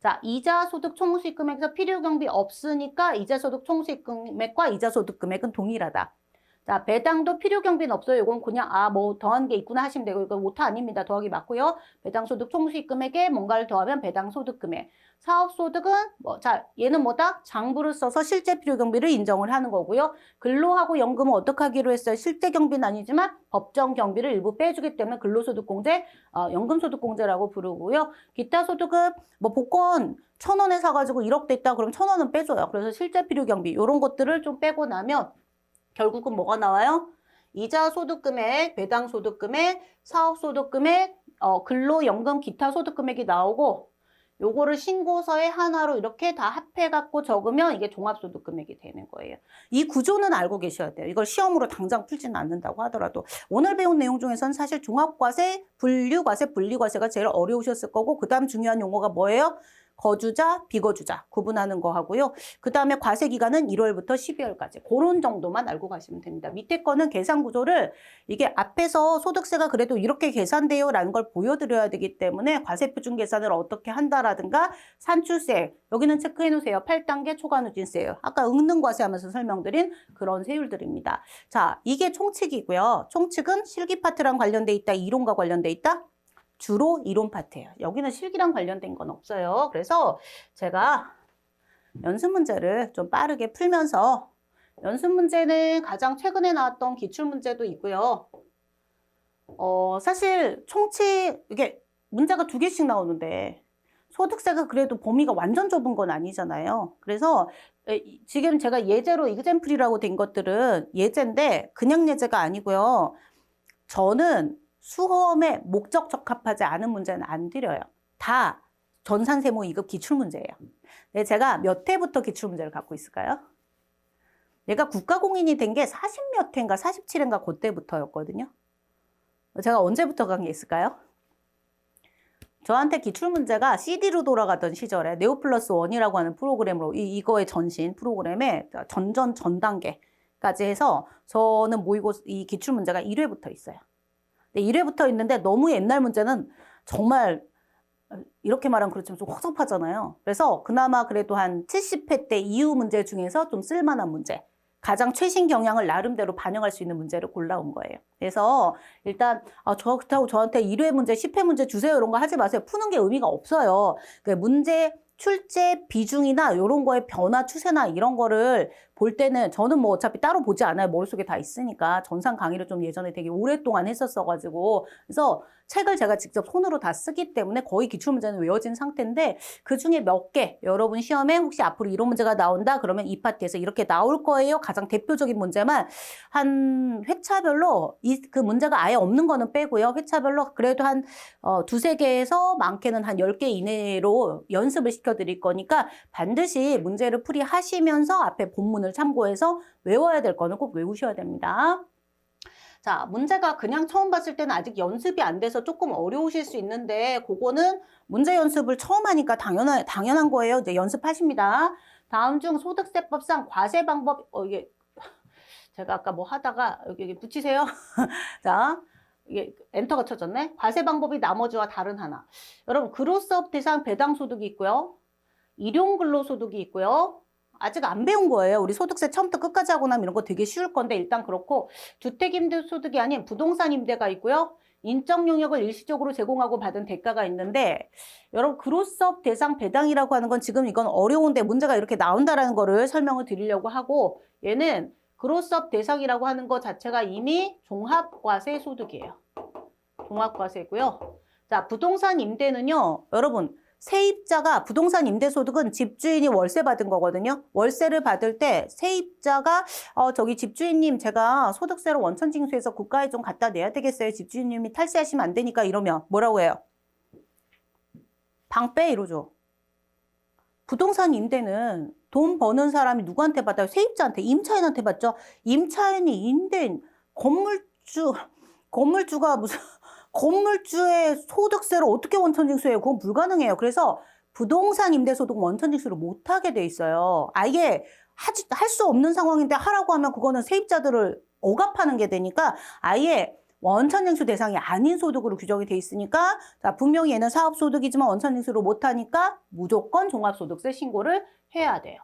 자, 이자 소득 총수익 금액에서 필요 경비 없으니까 이자 소득 총수익 금액과 이자 소득 금액은 동일하다. 자, 배당도 필요 경비는 없어요. 이건 그냥, 뭐 더한 게 있구나 하시면 되고, 이거 오타 아닙니다. 더하기 맞고요. 배당 소득 총수익 금액에 뭔가를 더하면 배당 소득 금액. 사업 소득은 자, 얘는 뭐다? 장부를 써서 실제 필요 경비를 인정을 하는 거고요. 근로하고 연금은 어떻게 하기로 했어요? 실제 경비는 아니지만 법정 경비를 일부 빼주기 때문에 근로소득 공제, 연금소득 공제라고 부르고요. 기타 소득은 뭐 복권 1,000원에 사가지고 1억 됐다 그러면 1,000원은 빼줘요. 그래서 실제 필요 경비 이런 것들을 좀 빼고 나면 결국은 뭐가 나와요? 이자 소득 금액, 배당 소득 금액, 사업 소득 금액, 근로 연금 기타 소득 금액이 나오고, 요거를 신고서에 하나로 이렇게 다 합해갖고 적으면 이게 종합소득 금액이 되는 거예요. 이 구조는 알고 계셔야 돼요. 이걸 시험으로 당장 풀지는 않는다고 하더라도. 오늘 배운 내용 중에서는 사실 종합과세, 분류과세, 분리과세가 제일 어려우셨을 거고, 그 다음 중요한 용어가 뭐예요? 거주자, 비거주자 구분하는 거 하고요. 그 다음에 과세 기간은 1월부터 12월까지. 그런 정도만 알고 가시면 됩니다. 밑에 거는 계산 구조를 이게 앞에서 소득세가 그래도 이렇게 계산돼요 라는 걸 보여드려야 되기 때문에 과세 표준 계산을 어떻게 한다라든가 산출세, 여기는 체크해 놓으세요. 8단계 초과 누진세예요. 아까 응능과세 하면서 설명드린 그런 세율들입니다. 자, 이게 총칙이고요. 총칙은 실기 파트랑 관련돼 있다, 이론과 관련돼 있다. 주로 이론 파트예요. 여기는 실기랑 관련된 건 없어요. 그래서 제가 연습 문제를 좀 빠르게 풀면서, 연습 문제는 가장 최근에 나왔던 기출 문제도 있고요. 사실 총칙 이게 문제가 2개씩 나오는데 소득세가 그래도 범위가 완전 좁은 건 아니잖아요. 그래서 지금 제가 예제로 이그젬플이라고 된 것들은 예제인데 그냥 예제가 아니고요. 저는 수험에 목적 적합하지 않은 문제는 안 드려요. 다 전산세무 2급 기출문제예요. 네, 제가 몇 회부터 기출문제를 갖고 있을까요? 얘가 국가공인이 된 게 40몇 회인가 47회인가 그때부터였거든요. 제가 언제부터 간 게 있을까요? 저한테 기출문제가 CD로 돌아가던 시절에 네오플러스 원이라고 하는 프로그램으로 이거의 전신 프로그램에 전 단계까지 해서 저는 모의고 이 기출문제가 1회부터 있어요. 네, 1회부터 있는데 너무 옛날 문제는 정말 이렇게 말하면 그렇지만 좀 허접하잖아요. 그래서 그나마 그래도 한 70회 때 이후 문제 중에서 좀 쓸만한 문제, 가장 최신 경향을 나름대로 반영할 수 있는 문제를 골라온 거예요. 그래서 일단 그렇다고 저한테 1회 문제, 10회 문제 주세요 이런 거 하지 마세요. 푸는 게 의미가 없어요. 문제 출제 비중이나 이런 거의 변화 추세나 이런 거를 볼 때는 저는 뭐 어차피 따로 보지 않아요. 머릿속에 다 있으니까. 전산 강의를 좀 예전에 되게 오랫동안 했었어가지고. 그래서 책을 제가 직접 손으로 다 쓰기 때문에 거의 기출문제는 외워진 상태인데 그중에 몇 개 여러분 시험에 혹시 앞으로 이런 문제가 나온다 그러면 이 파트에서 이렇게 나올 거예요. 가장 대표적인 문제만 한 회차별로 그 문제가 아예 없는 거는 빼고요. 회차별로 그래도 한 2-3개에서 많게는 한 10개 이내로 연습을 시켜드릴 거니까 반드시 문제를 풀이하시면서 앞에 본문을 참고해서 외워야 될 거는 꼭 외우셔야 됩니다. 자, 문제가 그냥 처음 봤을 때는 아직 연습이 안 돼서 조금 어려우실 수 있는데 그거는 문제 연습을 처음 하니까 당연한 거예요. 이제 연습하십니다. 다음 중 소득세법상 과세 방법, 이게 제가 아까 뭐 하다가 여기 붙이세요. 자, 이게 엔터가 쳐졌네. 과세 방법이 나머지와 다른 하나. 여러분, 그로스업 대상 배당 소득이 있고요. 일용 근로소득이 있고요. 아직 안 배운 거예요. 우리 소득세 처음부터 끝까지 하고 나면 이런 거 되게 쉬울 건데 일단 그렇고 주택임대 소득이 아닌 부동산 임대가 있고요. 인적 용역을 일시적으로 제공하고 받은 대가가 있는데 여러분 그로스업 대상 배당이라고 하는 건 지금 이건 어려운데 문제가 이렇게 나온다라는 거를 설명을 드리려고 하고 얘는 그로스업 대상이라고 하는 것 자체가 이미 종합과세 소득이에요. 종합과세고요. 자, 부동산 임대는요. 여러분 세입자가 부동산 임대소득은 집주인이 월세 받은 거거든요. 월세를 받을 때 세입자가 저기 집주인님 제가 소득세로 원천징수해서 국가에 좀 갖다 내야 되겠어요. 집주인님이 탈세하시면 안 되니까 이러면 뭐라고 해요? 방 빼 이러죠. 부동산 임대는 돈 버는 사람이 누구한테 받아요? 세입자한테, 임차인한테 받죠. 임차인이 임대인, 건물주가 무슨 건물주의 소득세를 어떻게 원천징수해요? 그건 불가능해요. 그래서 부동산 임대소득 원천징수를 못하게 돼 있어요. 아예 할 수 없는 상황인데 하라고 하면 그거는 세입자들을 억압하는 게 되니까 아예 원천징수 대상이 아닌 소득으로 규정이 돼 있으니까 자, 분명히 얘는 사업소득이지만 원천징수를 못하니까 무조건 종합소득세 신고를 해야 돼요.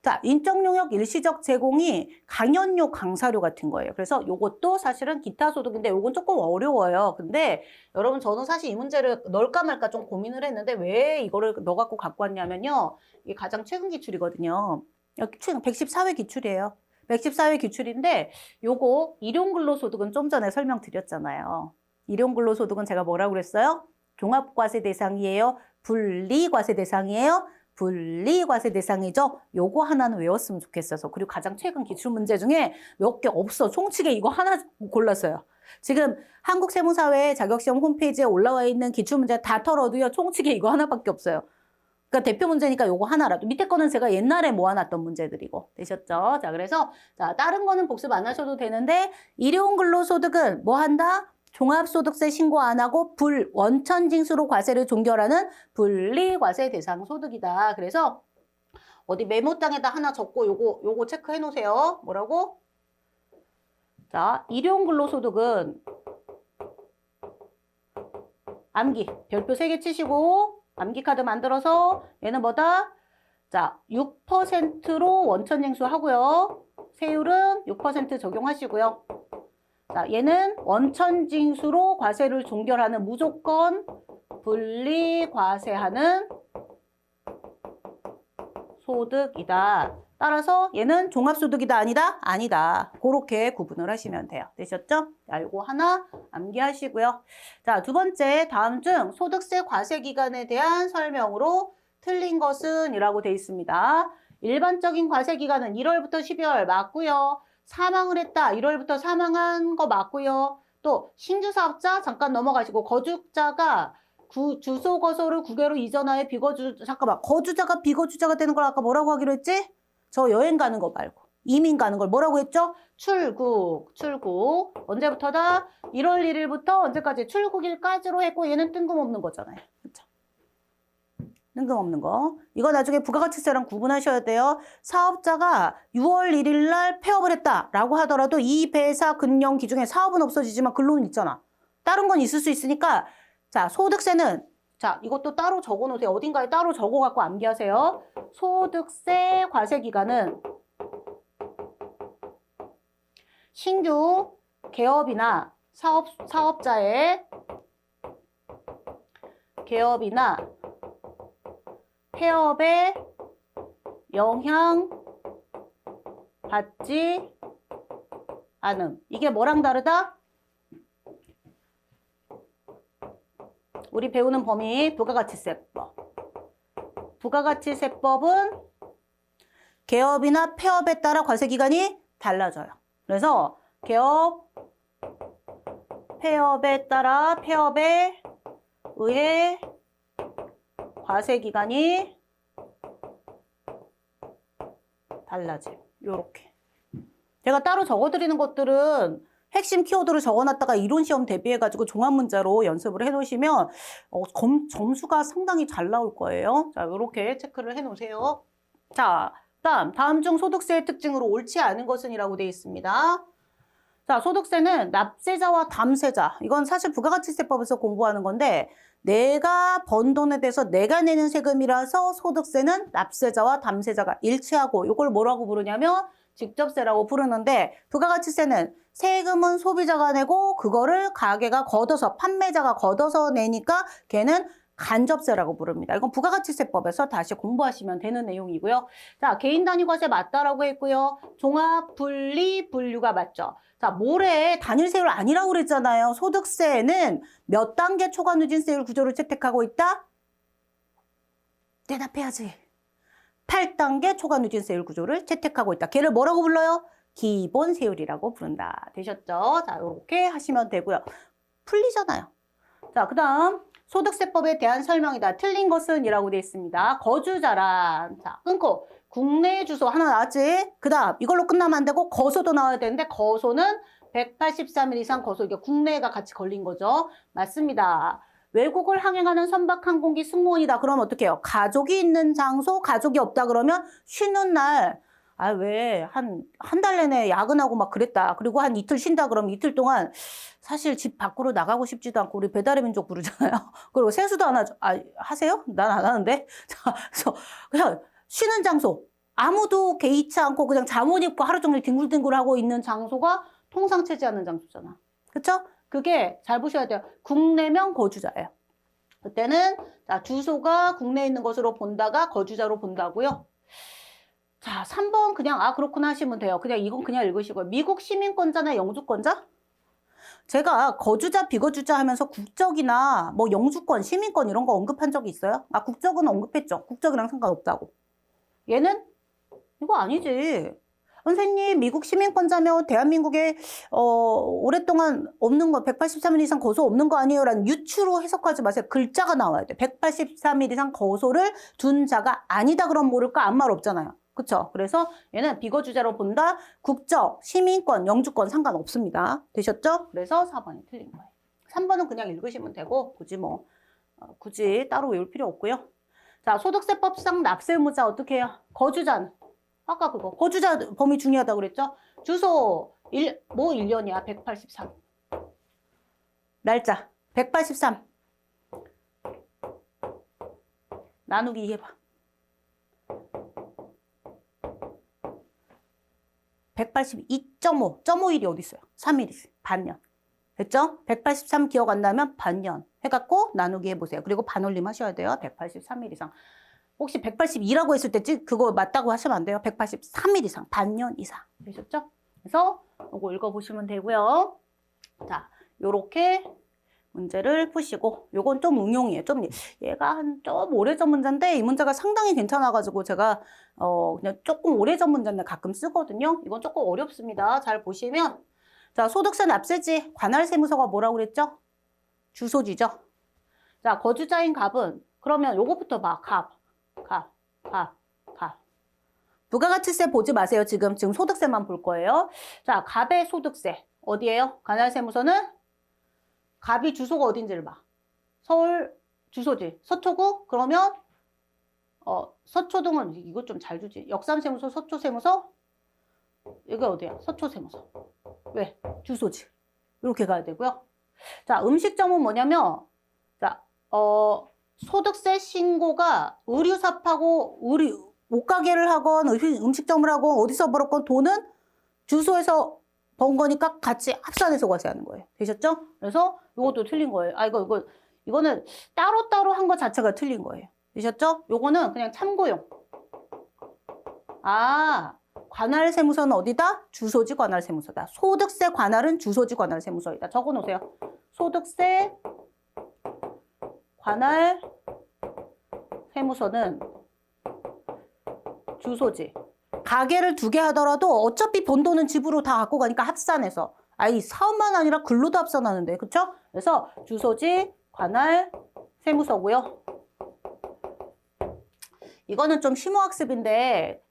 자, 인적용역 일시적 제공이 강연료, 강사료 같은 거예요. 그래서 요것도 사실은 기타 소득인데 요건 조금 어려워요. 근데 여러분 저는 사실 이 문제를 넣을까 말까 좀 고민을 했는데 왜 이거를 넣어갖고 갖고 왔냐면요. 이게 가장 최근 기출이거든요. 최근 114회 기출이에요. 114회 기출인데 요거 일용근로소득은 좀 전에 설명드렸잖아요. 일용근로소득은 제가 뭐라고 그랬어요? 종합과세 대상이에요? 분리과세 대상이에요? 분리과세 대상이죠. 요거 하나는 외웠으면 좋겠어서. 그리고 가장 최근 기출문제 중에 몇 개 없어. 총칙에 이거 하나 골랐어요. 지금 한국세무사회 자격시험 홈페이지에 올라와 있는 기출문제 다 털어도요. 총칙에 이거 하나밖에 없어요. 그러니까 대표 문제니까 요거 하나라도. 밑에 거는 제가 옛날에 모아놨던 문제들이고. 되셨죠? 자, 그래서 자, 다른 거는 복습 안 하셔도 되는데 일용근로소득은 뭐 한다? 종합소득세 신고 안 하고 원천징수로 과세를 종결하는 분리과세 대상 소득이다. 그래서 어디 메모장에다 하나 적고 요거 체크해 놓으세요. 뭐라고? 자, 일용근로소득은 암기 별표 3개 치시고 암기 카드 만들어서 얘는 뭐다? 자, 6%로 원천징수 하고요. 세율은 6% 적용하시고요. 자, 얘는 원천징수로 과세를 종결하는 무조건 분리과세하는 소득이다. 따라서 얘는 종합소득이다 아니다? 아니다. 그렇게 구분을 하시면 돼요. 되셨죠? 알고 하나 암기하시고요. 자, 두 번째 다음 중 소득세 과세 기간에 대한 설명으로 틀린 것은 이라고 돼 있습니다. 일반적인 과세 기간은 1월부터 12월 맞고요. 사망을 했다. 1월부터 사망한 거 맞고요. 또 신규 사업자 잠깐 넘어가시고 거주자가 주소 거소를 국외로 이전하여 잠깐만 거주자가 비거주자가 되는 걸 아까 뭐라고 하기로 했지? 저 여행 가는 거 말고 이민 가는 걸 뭐라고 했죠? 출국 언제부터다? 1월 1일부터 언제까지? 출국일까지로 했고 얘는 뜬금없는 거잖아요. 그렇죠? 뜬금없는 거. 이거 나중에 부가가치세랑 구분하셔야 돼요. 사업자가 6월 1일 날 폐업을 했다라고 하더라도 이 배사 근영 기준에 사업은 없어지지만 근로는 있잖아. 다른 건 있을 수 있으니까 자, 소득세는 자, 이것도 따로 적어 놓으세요. 어딘가에 따로 적어 갖고 암기하세요. 소득세 과세 기간은 신규 개업이나 사업자의 개업이나 폐업에 영향 받지 않음. 이게 뭐랑 다르다? 우리 배우는 범위 부가가치세법. 부가가치세법은 개업이나 폐업에 따라 과세기간이 달라져요. 그래서 개업, 폐업에 따라 폐업에 의해 과세기간이 달라져요. 요렇게. 제가 따로 적어드리는 것들은 핵심 키워드를 적어놨다가 이론 시험 대비해가지고 종합 문자로 연습을 해놓으시면 점수가 상당히 잘 나올 거예요. 자, 이렇게 체크를 해놓으세요. 자, 다음 중 소득세의 특징으로 옳지 않은 것은 이라고 되어 있습니다. 자, 소득세는 납세자와 담세자. 이건 사실 부가가치세법에서 공부하는 건데 내가 번 돈에 대해서 내가 내는 세금이라서 소득세는 납세자와 담세자가 일치하고 이걸 뭐라고 부르냐면 직접세라고 부르는데 부가가치세는 세금은 소비자가 내고 그거를 가게가 걷어서 판매자가 걷어서 내니까 걔는 간접세라고 부릅니다. 이건 부가가치세법에서 다시 공부하시면 되는 내용이고요. 자, 개인 단위 과세 맞다라고 했고요. 종합, 분리, 분류가 맞죠. 자, 모레 단일세율 아니라고 그랬잖아요. 소득세는 몇 단계 초과 누진세율 구조를 채택하고 있다? 대답해야지. 8단계 초과 누진세율 구조를 채택하고 있다. 걔를 뭐라고 불러요? 기본세율이라고 부른다. 되셨죠? 자, 이렇게 하시면 되고요. 풀리잖아요. 자, 그 다음 소득세법에 대한 설명이다. 틀린 것은 이라고 되어 있습니다. 거주자란. 자, 끊고 국내 주소 하나 나왔지? 그 다음 이걸로 끝나면 안 되고 거소도 나와야 되는데 거소는 183일 이상 거소. 이게 국내가 같이 걸린 거죠. 맞습니다. 외국을 항행하는 선박항공기 승무원이다. 그러면 어떻게 해요? 가족이 있는 장소, 가족이 없다 그러면 쉬는 날, 아, 왜, 한 달 내내 야근하고 막 그랬다. 그리고 한 이틀 쉰다 그러면 이틀 동안 사실 집 밖으로 나가고 싶지도 않고 우리 배달의 민족 부르잖아요. 그리고 세수도 안 하죠. 아, 하세요? 난 안 하는데. 자, 그래서 그냥 쉬는 장소. 아무도 개의치 않고 그냥 잠옷 입고 하루 종일 뒹굴뒹굴하고 있는 장소가 통상 체지하는 장소잖아. 그쵸? 그게 잘 보셔야 돼요. 국내면 거주자예요. 그때는 자, 주소가 국내에 있는 것으로 본다가 거주자로 본다고요. 자, 3번 그냥 아 그렇구나 하시면 돼요. 그냥 이건 그냥 읽으시고요. 미국 시민권자나 영주권자? 제가 거주자, 비거주자 하면서 국적이나 뭐 영주권, 시민권 이런 거 언급한 적이 있어요? 아, 국적은 언급했죠. 국적이랑 상관없다고. 얘는 이거 아니지. 선생님, 미국 시민권자면 대한민국에 오랫동안 없는 거 183일 이상 거소 없는 거 아니에요? 라는 유추로 해석하지 마세요. 글자가 나와야 돼. 183일 이상 거소를 둔 자가 아니다 그럼 모를까? 아무 말 없잖아요. 그쵸? 그래서 얘는 비거주자로 본다. 국적, 시민권, 영주권 상관없습니다. 되셨죠? 그래서 4번이 틀린 거예요. 3번은 그냥 읽으시면 되고 굳이 따로 외울 필요 없고요. 자, 소득세법상 납세의무자 어떻게 해요? 거주자는 아까 그거 거주자 범위 중요하다고 그랬죠? 주소 1년이야 183 날짜 183 나누기 2 해봐 182.5 0.5일이 어디 있어요? 3일이지 반년 됐죠? 183 기억 안 나면 반년 해갖고 나누기 해보세요. 그리고 반올림 하셔야 돼요. 183일 이상 혹시 182라고 했을 때 그거 맞다고 하시면 안 돼요. 183일 이상, 반년 이상. 되셨죠? 그래서 이거 읽어보시면 되고요. 자, 요렇게 문제를 푸시고 요건 좀 응용이에요. 좀 얘가 좀 오래전 문제인데 이 문제가 상당히 괜찮아가지고 제가 그냥 조금 오래전 문제인데 가끔 쓰거든요. 이건 조금 어렵습니다. 잘 보시면 자, 소득세 납세지 관할세무서가 뭐라고 그랬죠? 주소지죠. 자, 거주자인 갑은 그러면 요거부터 봐. 갑. 부가가치세 보지 마세요. 지금 소득세만 볼 거예요. 자, 갑의 소득세 어디예요? 관할세무서는 갑이 주소가 어딘지를 봐. 서울 주소지 서초구 그러면 서초동은 이거 좀 잘 주지. 역삼세무서, 서초세무서 여기 어디야? 서초세무서. 왜? 주소지. 이렇게 가야 되고요. 자, 음식점은 뭐냐면 자, 소득세 신고가 의류사하고 옷가게를 하건 음식점을 하건 어디서 벌었건 돈은 주소에서 번 거니까 같이 합산해서 과세하는 거예요. 되셨죠? 그래서 이것도 틀린 거예요. 아, 이거는 따로따로 한 거 자체가 틀린 거예요. 되셨죠? 요거는 그냥 참고용. 아, 관할세무서는 어디다? 주소지 관할세무서다. 소득세 관할은 주소지 관할세무서이다. 적어 놓으세요. 소득세 관할 세무서는 주소지. 가게를 2개 하더라도 어차피 번 돈은 집으로 다 갖고 가니까 합산해서. 아이 사업만 아니라 근로도 합산하는데. 그쵸? 그래서 주소지 관할 세무서고요. 이거는 좀 심오학습인데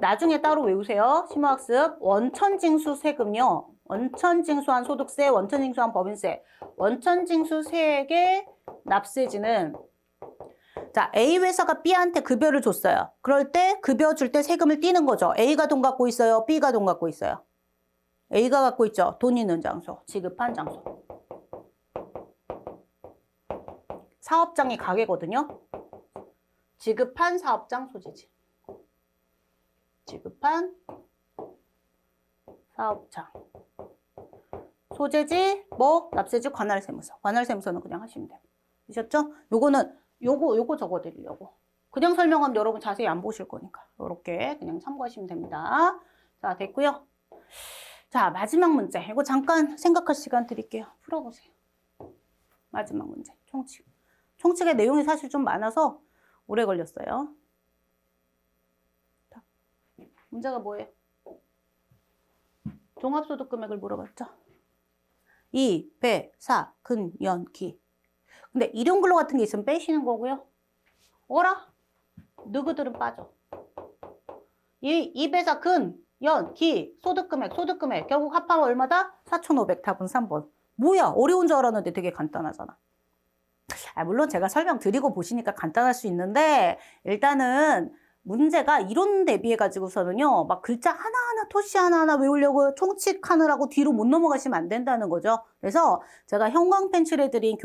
나중에 따로 외우세요. 심오학습. 원천징수 세금요. 원천징수한 소득세, 원천징수한 법인세. 원천징수세액의 납세지는 자, A 회사가 B한테 급여를 줬어요. 그럴 때 급여 줄 때 세금을 떼는 거죠. A가 돈 갖고 있어요. B가 돈 갖고 있어요. A가 갖고 있죠. 돈 있는 장소, 지급한 장소. 사업장이 가계거든요. 지급한 사업장 소재지. 지급한 사업장. 소재지, 뭐, 납세지, 관할세무서. 관할세무서는 그냥 하시면 돼요. 되셨죠? 요거는, 요거 적어드리려고. 그냥 설명하면 여러분 자세히 안 보실 거니까. 요렇게 그냥 참고하시면 됩니다. 자, 됐고요. 자, 마지막 문제. 이거 잠깐 생각할 시간 드릴게요. 풀어보세요. 마지막 문제. 총칙. 총칙의 내용이 사실 좀 많아서 오래 걸렸어요. 자, 문제가 뭐예요? 종합소득 금액을 물어봤죠. 2, 배, 사, 근, 연, 기. 근데 일용근로 같은 게 있으면 빼시는 거고요. 어라? 너희들은 빠져. 2, 배, 사, 근, 연, 기, 소득금액. 결국 합하면 얼마다? 4,500. 답은 3번. 뭐야? 어려운 줄 알았는데 되게 간단하잖아. 물론 제가 설명드리고 보시니까 간단할 수 있는데 일단은 문제가 이론 대비해가지고서는요, 막 글자 하나하나, 토시 하나하나 외우려고 총칙하느라고 뒤로 못 넘어가시면 안 된다는 거죠. 그래서 제가 형광펜 칠해드린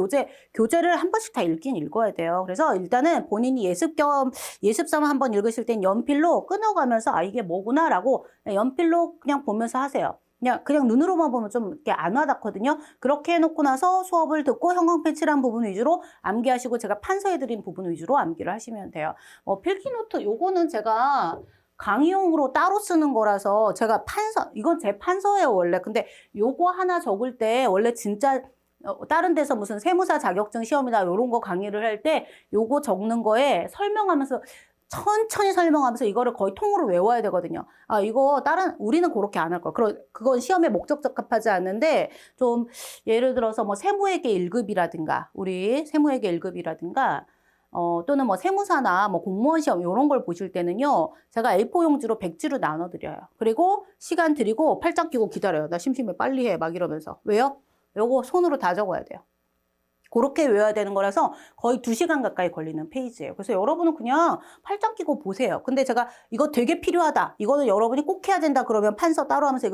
교재를 한 번씩 다 읽긴 읽어야 돼요. 그래서 일단은 본인이 예습삼아 한번 읽으실 땐 연필로 끊어가면서 아, 이게 뭐구나라고 연필로 그냥 보면서 하세요. 그냥 눈으로만 보면 좀 이렇게 안 와닿거든요. 그렇게 해놓고 나서 수업을 듣고 형광펜 칠한 부분 위주로 암기하시고 제가 판서해드린 부분 위주로 암기를 하시면 돼요. 필기노트 요거는 제가 강의용으로 따로 쓰는 거라서 제가 이건 제 판서예요 원래. 근데 요거 하나 적을 때 원래 진짜 다른 데서 무슨 세무사 자격증 시험이나 요런 거 강의를 할 때 요거 적는 거에 설명하면서 천천히 설명하면서 이거를 거의 통으로 외워야 되거든요. 아, 이거 우리는 그렇게 안 할 거야. 그건 시험에 목적 적합하지 않는데, 좀, 예를 들어서 뭐 세무회계 1급이라든가, 우리 세무회계 1급이라든가, 또는 뭐 세무사나 뭐 공무원 시험 이런 걸 보실 때는요, 제가 A4 용지로 100지로 나눠드려요. 그리고 시간 드리고 팔짱 끼고 기다려요. 나 심심해 빨리 해. 막 이러면서. 왜요? 요거 손으로 다 적어야 돼요. 그렇게 외워야 되는 거라서 거의 2시간 가까이 걸리는 페이지예요. 그래서 여러분은 그냥 팔짱 끼고 보세요. 근데 제가 이거 되게 필요하다. 이거는 여러분이 꼭 해야 된다. 그러면 판서 따로 하면서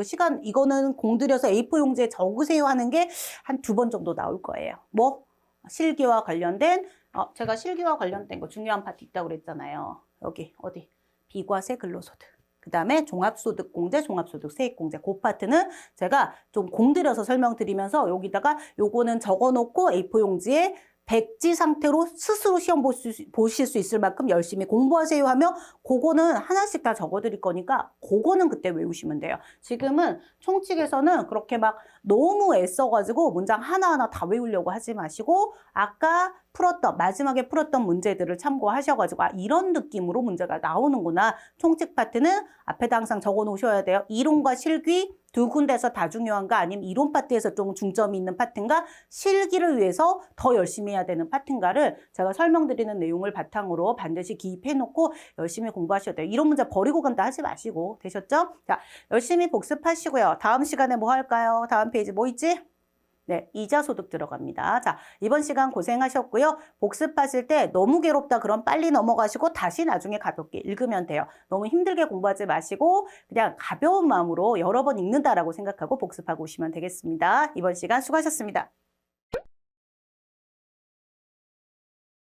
이거는 공들여서 A4 용지에 적으세요 하는 게 한 2번 정도 나올 거예요. 뭐? 실기와 관련된, 제가 실기와 관련된 거 중요한 파트 있다고 그랬잖아요. 여기, 어디? 비과세 근로소득. 그 다음에 종합소득공제, 종합소득세액공제. 그 파트는 제가 좀 공들여서 설명드리면서 여기다가 요거는 적어놓고 A4 용지에 백지 상태로 스스로 시험 보실 수 있을 만큼 열심히 공부하세요 하며 그거는 하나씩 다 적어드릴 거니까 그거는 그때 외우시면 돼요. 지금은 총칙에서는 그렇게 막 너무 애써가지고 문장 하나하나 다 외우려고 하지 마시고 아까 마지막에 풀었던 문제들을 참고하셔가지고 아, 이런 느낌으로 문제가 나오는구나. 총칙 파트는 앞에다 항상 적어 놓으셔야 돼요. 이론과 실기 두 군데서 다 중요한가 아니면 이론 파트에서 좀 중점이 있는 파트인가 실기를 위해서 더 열심히 해야 되는 파트인가를 제가 설명드리는 내용을 바탕으로 반드시 기입해 놓고 열심히 공부하셔야 돼요. 이론 문제 버리고 간다 하지 마시고 되셨죠? 자, 열심히 복습하시고요. 다음 시간에 뭐 할까요? 다음 페이지 뭐 있지? 네, 이자소득 들어갑니다. 자, 이번 시간 고생하셨고요. 복습하실 때 너무 괴롭다 그럼 빨리 넘어가시고 다시 나중에 가볍게 읽으면 돼요. 너무 힘들게 공부하지 마시고 그냥 가벼운 마음으로 여러 번 읽는다라고 생각하고 복습하고 오시면 되겠습니다. 이번 시간 수고하셨습니다.